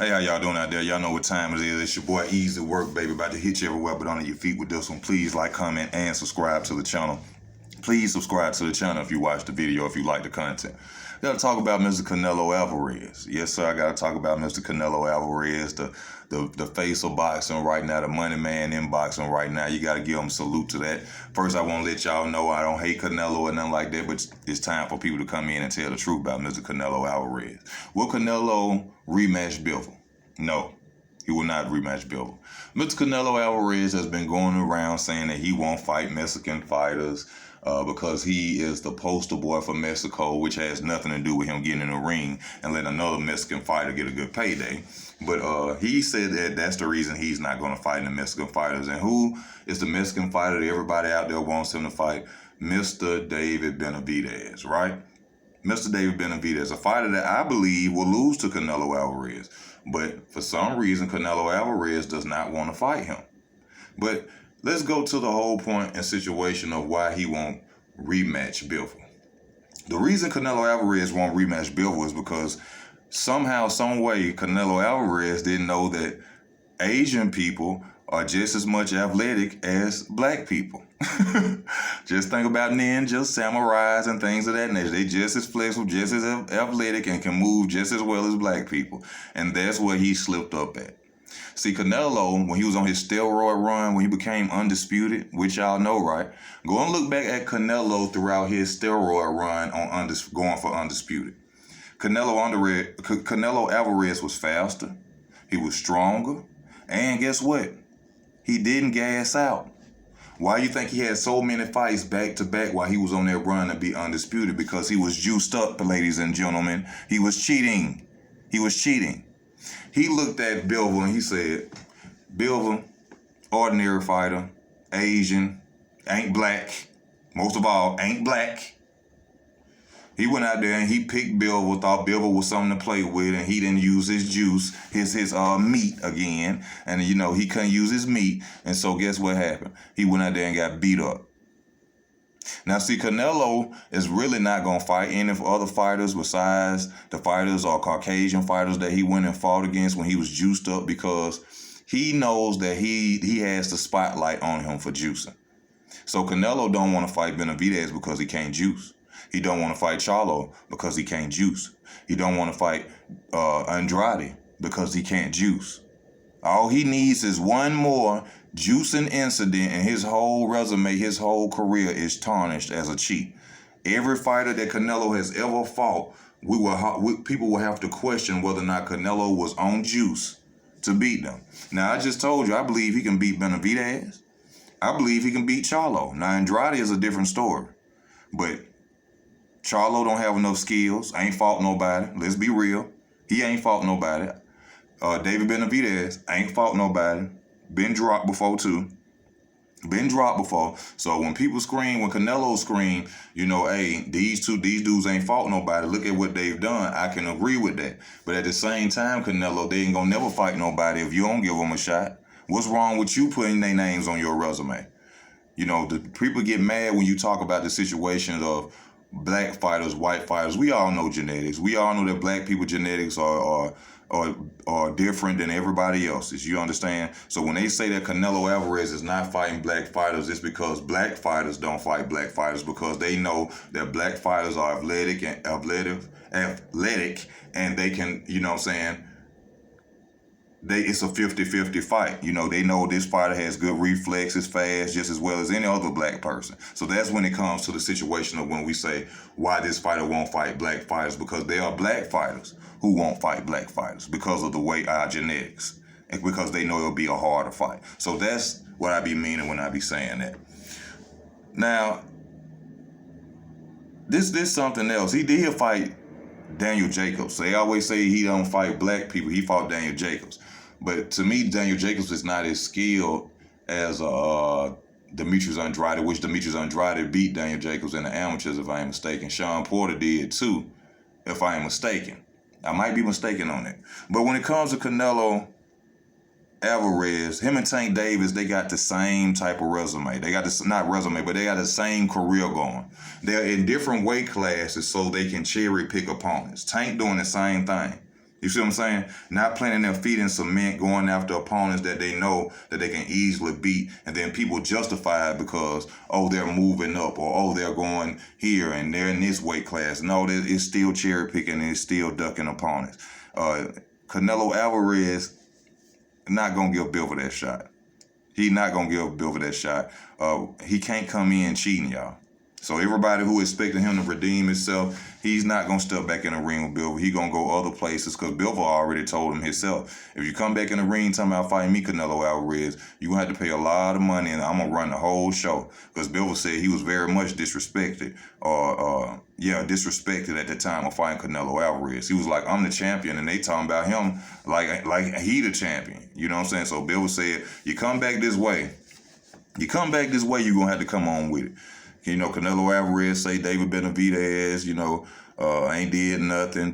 Hey, how y'all doing out there? Y'all know what time it is. It's your boy Easy Work, baby. About to hit you everywhere but under your feet with this one. Please like, comment, and subscribe to the channel. Please subscribe to the channel if you watch the video, if you like the content. Gotta talk about Mr. Canelo Alvarez. Yes, sir, I gotta talk about Mr. Canelo Alvarez, the face of boxing right now, the money man in boxing right now. You gotta give him a salute to that. First, I want to let y'all know I don't hate Canelo or nothing like that, but it's time for people to come in and tell the truth about Mr. Canelo Alvarez. Will Canelo rematch Bivol? No. He will not rematch Bivol. Mr. Canelo Alvarez has been going around saying that he won't fight Mexican fighters because he is the poster boy for Mexico, which has nothing to do with him getting in the ring and letting another Mexican fighter get a good payday. But he said that that's the reason he's not going to fight the Mexican fighters. And who is the Mexican fighter that everybody out there wants him to fight? Mr. David Benavidez, right? Mr. David Benavidez, a fighter that I believe will lose to Canelo Alvarez. But for some reason, Canelo Alvarez does not want to fight him. But let's go to the whole point and situation of why he won't rematch Bivol. The reason Canelo Alvarez won't rematch Bivol is because somehow, some way, Canelo Alvarez didn't know that Asian people are just as much athletic as black people. Just think about ninjas, samurais, and things of that nature. They just as flexible, just as athletic, and can move just as well as black people. And that's where he slipped up at. See, Canelo, when he was on his steroid run, when he became undisputed, which y'all know, right? Go and look back at Canelo throughout his steroid run on going for undisputed. Canelo Alvarez was faster. He was stronger. And guess what? He didn't gas out. Why you think he had so many fights back to back while he was on that run to be undisputed? Because he was juiced up, ladies and gentlemen. He was cheating. He was cheating. He looked at Bivol and he said, Bivol, ordinary fighter, Asian, ain't black. Most of all, ain't black. He went out there and he picked Bivol, thought Bivol was something to play with, and he didn't use his juice, his meat again. And, you know, he couldn't use his meat. And so guess what happened? He went out there and got beat up. Now, see, Canelo is really not going to fight any other fighters besides the fighters or Caucasian fighters that he went and fought against when he was juiced up, because he knows that he has the spotlight on him for juicing. So Canelo don't want to fight Benavidez because he can't juice. He don't want to fight Charlo because he can't juice. He don't want to fight Andrade because he can't juice. All he needs is one more juicing incident, and his whole resume, his whole career is tarnished as a cheat. Every fighter that Canelo has ever fought, people will have to question whether or not Canelo was on juice to beat them. Now, I just told you, I believe he can beat Benavidez. I believe he can beat Charlo. Now, Andrade is a different story. But Charlo don't have enough skills. Ain't fought nobody. Let's be real. He ain't fought nobody. David Benavidez ain't fought nobody. Been dropped before too. Been dropped before. So when people scream, when Canelo scream, you know, hey, these dudes ain't fought nobody. Look at what they've done. I can agree with that. But at the same time, Canelo, they ain't gonna never fight nobody if you don't give them a shot. What's wrong with you putting their names on your resume? You know, the people get mad when you talk about the situations of black fighters, white fighters. We all know genetics. We all know that black people genetics are different than everybody else's. You understand? So when they say that Canelo Alvarez is not fighting black fighters, it's because black fighters don't fight black fighters, because they know that black fighters are athletic, and they can, you know what I'm saying, it's a 50-50 fight. You know, they know this fighter has good reflexes, fast, just as well as any other black person. So that's when it comes to the situation of when we say why this fighter won't fight black fighters, because there are black fighters who won't fight black fighters because of the way our genetics, and because they know it'll be a harder fight. So that's what I be meaning when I be saying that. Now, this something else. He did fight Daniel Jacobs. They always say he don't fight black people. He fought Daniel Jacobs. But to me, Daniel Jacobs is not as skilled as Demetrius Andrade, which Demetrius Andrade beat Daniel Jacobs in the amateurs, if I ain't mistaken. Sean Porter did too, if I ain't mistaken. I might be mistaken on it. But when it comes to Canelo Alvarez, him and Tank Davis, they got the same type of resume. They got this, not resume, but they got the same career going. They're in different weight classes so they can cherry pick opponents. Tank doing the same thing. You see what I'm saying? Not planting their feet in cement, going after opponents that they know that they can easily beat, and then people justify it because, oh, they're moving up, or oh, they're going here and they're in this weight class. No, it's still cherry picking and it's still ducking opponents. Canelo Alvarez not gonna give Bivol that shot. He not gonna give Bivol that shot. He can't come in cheating, y'all. So everybody who expected him to redeem himself, he's not going to step back in the ring with Bivol. He's going to go other places because Bivol already told him himself, if you come back in the ring talking about fighting me, Canelo Alvarez, you're going to have to pay a lot of money and I'm going to run the whole show. Because Bivol said he was very much disrespected disrespected at the time of fighting Canelo Alvarez. He was like, I'm the champion, and they talking about him like he the champion. You know what I'm saying? So Bivol said, you come back this way, you're going to have to come on with it. You know, Canelo Alvarez say David Benavidez, ain't did nothing.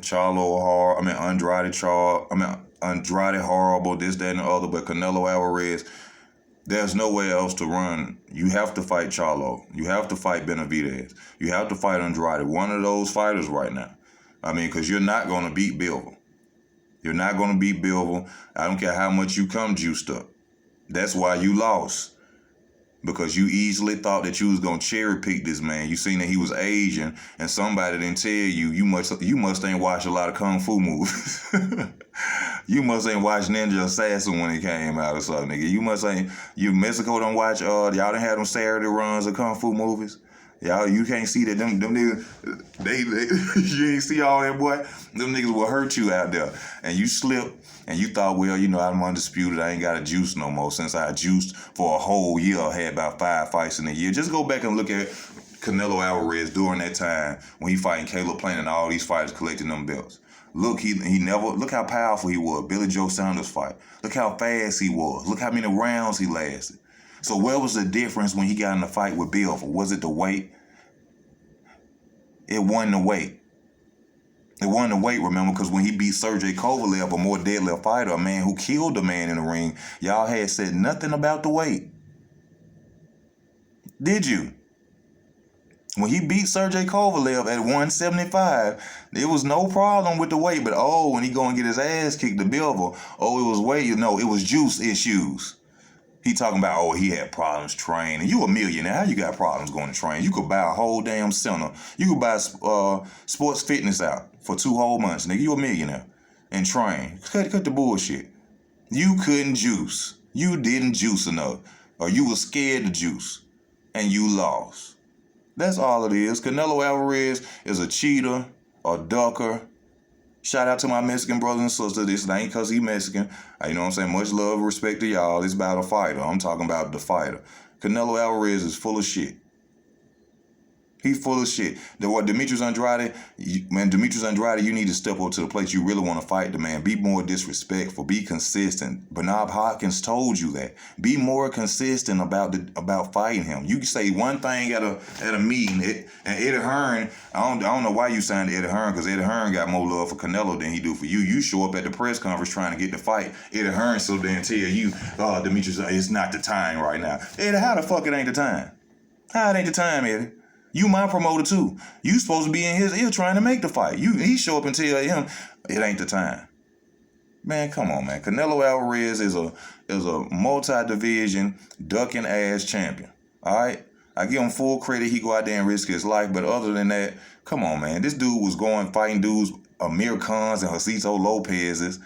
Andrade horrible, this, that, and the other. But Canelo Alvarez, there's nowhere else to run. You have to fight Charlo. You have to fight Benavidez. You have to fight Andrade. One of those fighters right now. Because you're not going to beat Bivol. You're not going to beat Bivol. I don't care how much you come juiced up. That's why you lost. Because you easily thought that you was gonna cherry pick this man. You seen that he was Asian, and somebody didn't tell you must ain't watched a lot of kung fu movies. You must ain't watched Ninja Assassin when it came out or something, nigga. Mexico don't watch y'all didn't have them Saturday runs of kung fu movies. Y'all, you can't see that them niggas, they you ain't see all that, boy. Them niggas will hurt you out there. And you slip, and you thought, well, I'm undisputed. I ain't got to juice no more since I juiced for a whole year. I had about 5 fights in a year. Just go back and look at Canelo Alvarez during that time when he fighting Caleb Plant and all these fighters collecting them belts. Look, look how powerful he was. Billy Joe Saunders fight. Look how fast he was. Look how many rounds he lasted. So where was the difference when he got in the fight with Bivol? Was it the weight? It wasn't the weight. It wasn't the weight, remember, because when he beat Sergey Kovalev, a more deadly fighter, a man who killed the man in the ring, y'all had said nothing about the weight. Did you? When he beat Sergey Kovalev at 175, there was no problem with the weight. But, when he go and get his ass kicked to Bivol, it was weight. It was juice issues. He talking about, he had problems training. You a millionaire. How you got problems going to train? You could buy a whole damn center. You could buy sports fitness out for 2 whole months, nigga. You a millionaire. And train. Cut the bullshit. You couldn't juice. You didn't juice enough. Or you were scared to juice. And you lost. That's all it is. Canelo Alvarez is a cheater, a ducker. Shout out to my Mexican brothers and sisters. This ain't because he Mexican. You know what I'm saying? Much love, respect to y'all. It's about a fighter. I'm talking about the fighter. Canelo Alvarez is full of shit. He's full of shit. Demetrius Andrade, you need to step up to the plate. You really want to fight the man. Be more disrespectful. Be consistent. Bernard Hopkins told you that. Be more consistent about fighting him. You can say one thing at a meeting, and Eddie Hearn. I don't know why you signed Eddie Hearn, because Eddie Hearn got more love for Canelo than he do for you. You show up at the press conference trying to get the fight. Eddie Hearn so then tell you, Demetrius, it's not the time right now. Eddie, how the fuck it ain't the time? How it ain't the time, Eddie? You my promoter too. You supposed to be in his ear trying to make the fight. He show up and tell him it ain't the time. Man, come on, man. Canelo Alvarez is a multi-division ducking ass champion. All right, I give him full credit. He go out there and risk his life, but other than that, come on, man. This dude was fighting dudes, Amir Khans and Josito Lopez's.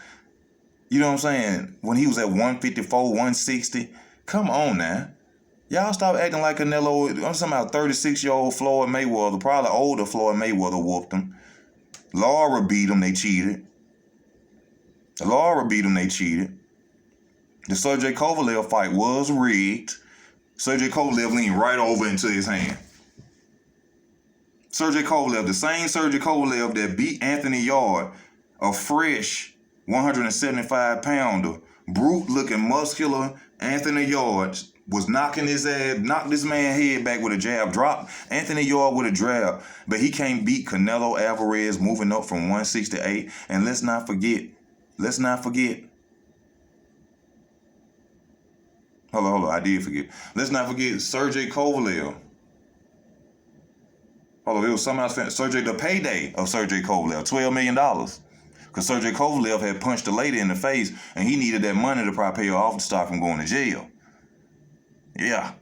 You know what I'm saying? When he was at 154, 160. Come on now. Y'all stop acting like Canelo. I'm talking about 36-year-old Floyd Mayweather, probably older Floyd Mayweather whooped him. Laura beat him, they cheated. The Sergey Kovalev fight was rigged. Sergey Kovalev leaned right over into his hand. Sergey Kovalev, the same Sergey Kovalev that beat Anthony Yard, a fresh 175-pounder, brute-looking, muscular Anthony Yard, was knocking his ass, knocked this man's head back with a jab, dropped Anthony Yard with a jab, but he can't beat Canelo Alvarez moving up from 168. And let's not forget. Hold on, I did forget. Let's not forget Sergey Kovalev. Hold on, it was somehow Sergey, the payday of Sergey Kovalev, $12 million. Because Sergey Kovalev had punched a lady in the face, and he needed that money to probably pay her off to stop him going to jail. Yeah.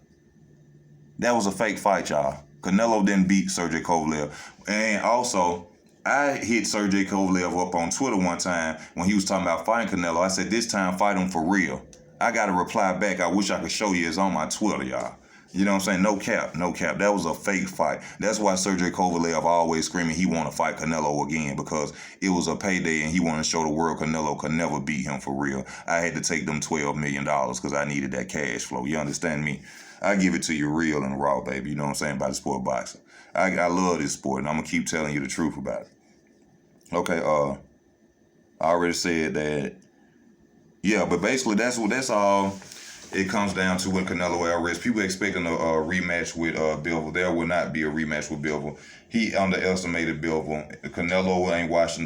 That was a fake fight, y'all. Canelo didn't beat Sergey Kovalev. And also, I hit Sergey Kovalev up on Twitter one time when he was talking about fighting Canelo. I said, this time fight him for real. I got a reply back. I wish I could show you. It's on my Twitter, y'all. You know what I'm saying? No cap, no cap. That was a fake fight. That's why Sergey Kovalev always screaming he want to fight Canelo again, because it was a payday and he wanted to show the world Canelo could never beat him for real. I had to take them $12 million because I needed that cash flow. You understand me? I give it to you real and raw, baby. You know what I'm saying, about the sport of boxing. I love this sport, and I'm going to keep telling you the truth about it. Okay, I already said that. Yeah, but basically that's all it comes down to with Canelo Alvarez. People expecting a rematch with Bivol. There will not be a rematch with Bivol. He underestimated Bivol. Canelo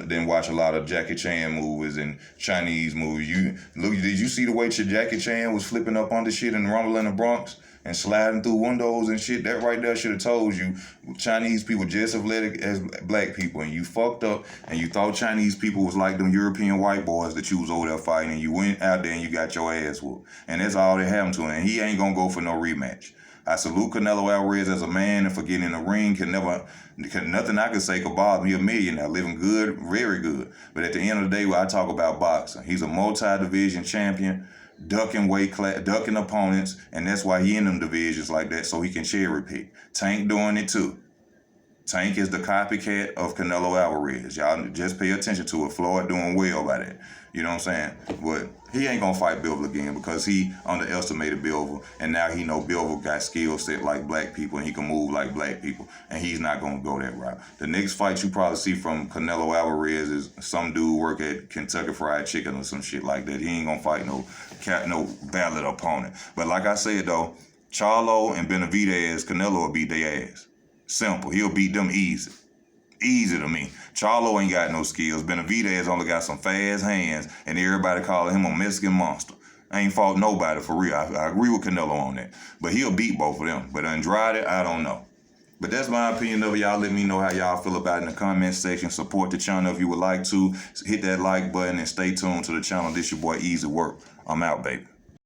didn't watch a lot of Jackie Chan movies and Chinese movies. Did you see the way Jackie Chan was flipping up under shit and Rumble in the Bronx and sliding through windows and shit? That right there should have told you Chinese people just athletic as black people, and you fucked up and you thought Chinese people was like them European white boys that you was over there fighting, and you went out there and you got your ass whooped. And that's all that happened to him, and he ain't gonna go for no rematch. I salute Canelo Alvarez as a man, and for getting in the ring nothing I can say could bother me. A millionaire, living good, very good. But at the end of the day, when I talk about boxing, he's a multi-division champion, ducking weight class, ducking opponents, and that's why he in them divisions like that, so he can cherry pick. Tank doing it too. Tank is the copycat of Canelo Alvarez. Y'all just pay attention to it. Floyd doing well by that. You know what I'm saying? But he ain't gonna fight Bivol again because he underestimated Bivol, and now he know Bivol got skill set like black people and he can move like black people, and he's not gonna go that route. The next fight you probably see from Canelo Alvarez is some dude work at Kentucky Fried Chicken or some shit like that. He ain't gonna fight no valid opponent. But like I said though, Charlo and Benavidez, Canelo will beat their ass. Simple. He'll beat them easy. Easy to me. Charlo ain't got no skills. Benavidez only got some fast hands, and everybody calling him a Mexican monster. I ain't fought nobody for real. I agree with Canelo on that. But he'll beat both of them. But Andrade, I don't know. But that's my opinion of it. Y'all let me know how y'all feel about it in the comment section. Support the channel if you would like to. Hit that like button and stay tuned to the channel. This your boy Easy Work. I'm out, baby.